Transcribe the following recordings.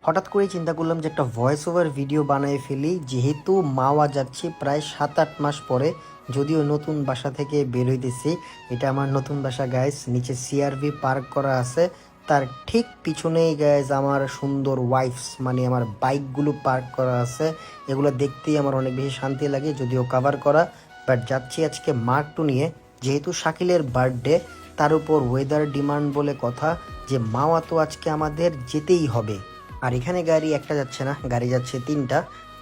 হঠাৎ করেই চিন্তা করলাম যে একটা ভয়েস ওভার ভিডিও বানিয়ে ফেলি, যেহেতু মাওয়া যাচ্ছি প্রায় 7-8 মাস পরে। যদিও নতুন বাসা থেকে বের হইতেছি, এটা আমার নতুন বাসা গাইস। নিচে সিআরভি পার্ক করা আছে, তার ঠিক পিছনেই গাইস আমার সুন্দর ওয়াইফস মানে আমার বাইকগুলো পার্ক করা আছে। এগুলো দেখতেই আমার অনেক বেশি শান্তি লাগে, যদিও কাভার করা। বাট যাচ্ছি আজকে মার্ক টু নিয়ে, যেহেতু শাকিলের বার্থডে, তার উপর ওয়েদার ডিমান্ড বলে কথা, যে মাওয়া তো আজকে আমাদের যেতেই হবে। আর এখানে গাড়ি একটা যাচ্ছে না, গাড়ি যাচ্ছে 3টা।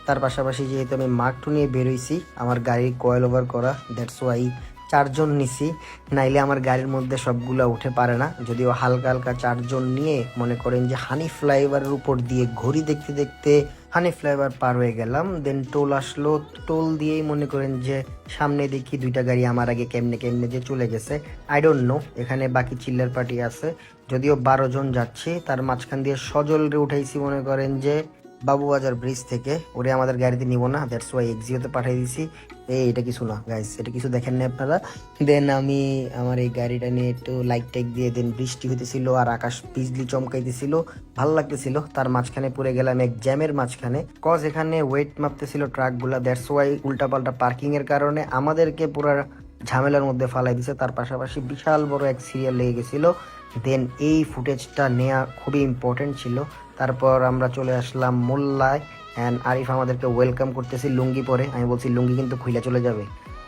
তার পাশাপাশি যেহেতু আমি মার্ক টু নিয়ে বেরোইছি, আমার গাড়ির কয়েল ওভার করা, দ্যাটস ওয়াই 4জন নিছি। নাইলে আমার গাড়ির মধ্যে সবগুলা উঠে পারে না। যদিও হালকা হালকা 4জন নিয়ে মনে করেন যে হানি ফ্লাইওভারের উপর দিয়ে ঘড়ি দেখতে দেখতে হানি ফ্লাইওভার পার হয়ে গেলাম। দেন টোল আসলো, টোল দিয়েই মনে করেন যে সামনে দেখি 2টা গাড়ি আমার আগে কেমনে কেমনে যে চলে গেছে। আই ডোন্ট নো এখানে বাকি চিল্লার পার্টি আছে। যদিও 12জন যাচ্ছি, তার মাঝখান দিয়ে সজলরে উঠাইছি মনে করেন যে বাবুবাজার ব্রিজ থেকে। ওরে আমাদের গাড়িতে নিব না, দ্যাটস ওয়াই এক্সিওতে পাঠিয়ে দিছি। এটা কিছু না গাইস, এটা কিছু দেখেন না আপনারা। দেন আমি আমার এই গাড়িটা নিয়ে একটু লাইক টাইক দিয়ে, দেন বৃষ্টি হইতেছিল আর আকাশ বিজলি চমকাইতেছিল, ভাল লাগতেছিল। তার মাঝখানে পড়ে গেলাম এক জ্যামের মাঝখানে, কজ এখানে ওয়েট মাপতেছিল ট্রাকগুলা, দ্যাটস ওয়াই উল্টাপাল্টা পার্কিং এর কারণে আমাদেরকে পুরো ঝামেলার মধ্যে ফালাই দিছে। তার পাশাপাশি বিশাল বড় এক সিরিয়াল লেগে গেছিল। দেন এই ফুটেজটা নেওয়া খুবই ইম্পর্টেন্ট ছিল। তারপর আমরা চলে আসলাম মোল্লায়, অ্যান্ড আরিফ আমাদেরকে ওয়েলকাম করতেছি লুঙ্গি পরে। আমি বলছি লুঙ্গি কিন্তু খুলে চলে যাবে।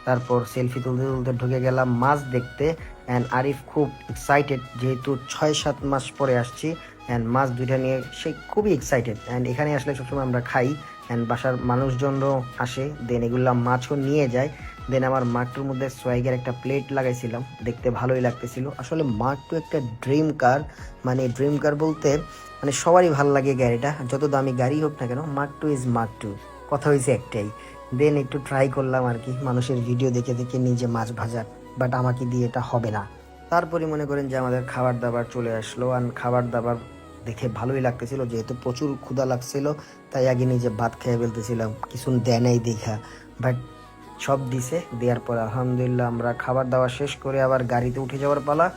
তারপর সেলফি তুলতে তুলতে ঢুকে গেলাম মাছ দেখতে, অ্যান্ড আরিফ খুব এক্সাইটেড, যেহেতু 6-7 মাস পরে আসছি। অ্যান্ড মাছ 2টা নিয়ে সে খুবই এক্সাইটেড। অ্যান্ড এখানে আসলে সবসময় আমরা খাই, অ্যান্ড বাসার মানুষজনও আসে, দেন এগুলা মাছও নিয়ে যায়। দেন আমার মার্কটুর মধ্যে সোয়াগের একটা প্লেট লাগাইছিলাম, দেখতে ভালোই লাগতেছিল। আসলে মার্কটু একটা ড্রিম কার, মানে ড্রিম কার বলতে মানে সবারই ভালো লাগে গাড়িটা, যত দামি গাড়ি হোক না কেন, মার্কটু ইজ মার্কটু, কথা হয়েছে একটাই। দেন একটু ট্রাই করলাম আর কি, মানুষের ভিডিও দেখে দেখে নিজে মাছ ভাজার, বাট আমাকে দিয়ে এটা হবে না। তারপরে মনে করেন যে আমাদের খাবার দাবার চলে আসলো, আর খাবার দাবার দেখে ভালোই লাগতেছিল, যেহেতু প্রচুর ক্ষুধা লাগছিল, তাই আগে নিজে ভাত খেয়ে ফেলতেছিলাম, কিছু দেয় নাই দেখা। বাট সব দিছে, দেওয়ার পর আলহামদুলিল্লাহ আমরা খাবার দাওয়া শেষ করে আবার গাড়িতে উঠে যাওয়ার পালা।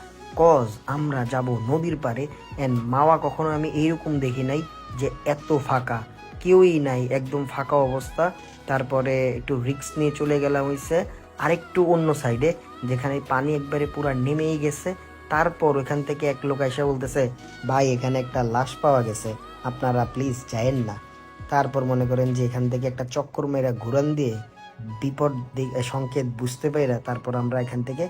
কজ আমরা যাব নদীর পাড়ে, অ্যান্ড মাওয়া কখনো আমি এইরকম দেখি নাই যে এত ফাঁকা, কেউই নাই, একদম ফাঁকা অবস্থা। তারপরে একটু রিক্স নিয়ে চলে গেলাম হইছে আরেকটু অন্য সাইডে, যেখানে পানি একবারে পুরা নেমেই গেছে। তারপর ওখান থেকে এক লোক এসে বলতেছে, ভাই এখানে একটা লাশ পাওয়া গেছে, আপনারা প্লিজ যায়েন না। তারপর মনে করেন যে এখান থেকে একটা চক্কর মেরা ঘুরান দিয়ে বিপদ সংকেত বুঝতে পাইরা তারপর আমরা এখান থেকে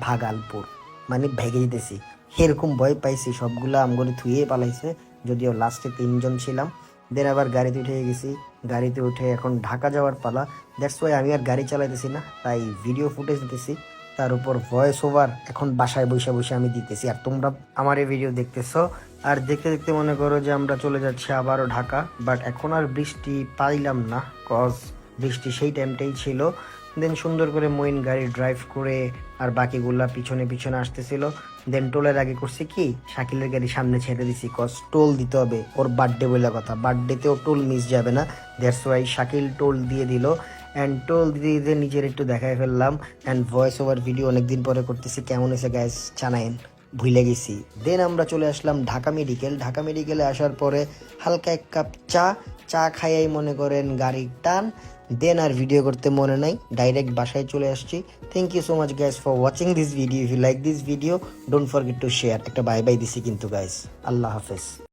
ভাগালপুর মানে ভেগে যেতেছি। এরকম ভয় পাইছি, সবগুলা আমগরে থুয়ে পালাইছে। যদিও লাস্টে 3জন ছিলাম। দেন আবার গাড়িতে উঠে গেছি, গাড়িতে উঠে এখন ঢাকা যাওয়ার পালা। দ্যাটস ওয়াই আমি আর গাড়ি চালাইতেছি না, তাই ভিডিও ফুটেজ দিতেছি, তার উপর ভয়েস ওভার এখন বাসায় বসে বসে আমি দিতেছি, আর তোমরা আমার এই ভিডিও দেখতেছো। আর দেখতে দেখতে মনে করো যে আমরা চলে যাচ্ছি আবারও ঢাকা। বাট এখন আর বৃষ্টি পাইলাম না, কজ বৃষ্টি সেই টাইমটাই ছিল। দেন সুন্দর করে মইন গাড়ি ড্রাইভ করে আর বাকিগুলা পিছনে পিছনে আসতেছিল। দেন টোলের আগে করছি কি, শাকিলের গাড়ি সামনে ছেড়ে দিছি, কজ টোল দিতে হবে, ওর বার্থডে বলে কথা, বার্থডেতেও টোল মিস যাবে না। দ্যাটস ওয়াই শাকিল টোল দিয়ে দিল, অ্যান্ড টোল দিতে দিতে নিজের একটু দেখায় ফেললাম। অ্যান্ড ভয়েস ওভার ভিডিও অনেকদিন পরে করতেছি, কেমন হয়েছে গ্যাস জানায়েন, ভুলে গেছি। দেন আমরা চলে আসলাম ঢাকা মেডিকেল। ঢাকা মেডিকেলে আসার পরে হালকা এক কাপ চা, চা খাইয়াই মনে করেন গাড়ির টান। দেন আর ভিডিও করতে মনে নাই, ডাইরেক্ট বাসায় চলে আসছি। Thank you so much guys for watching this video. If you like this video, don't forget to share. একটা বাই বাই দিছি কিন্তু গাইস, আল্লাহ হাফেজ।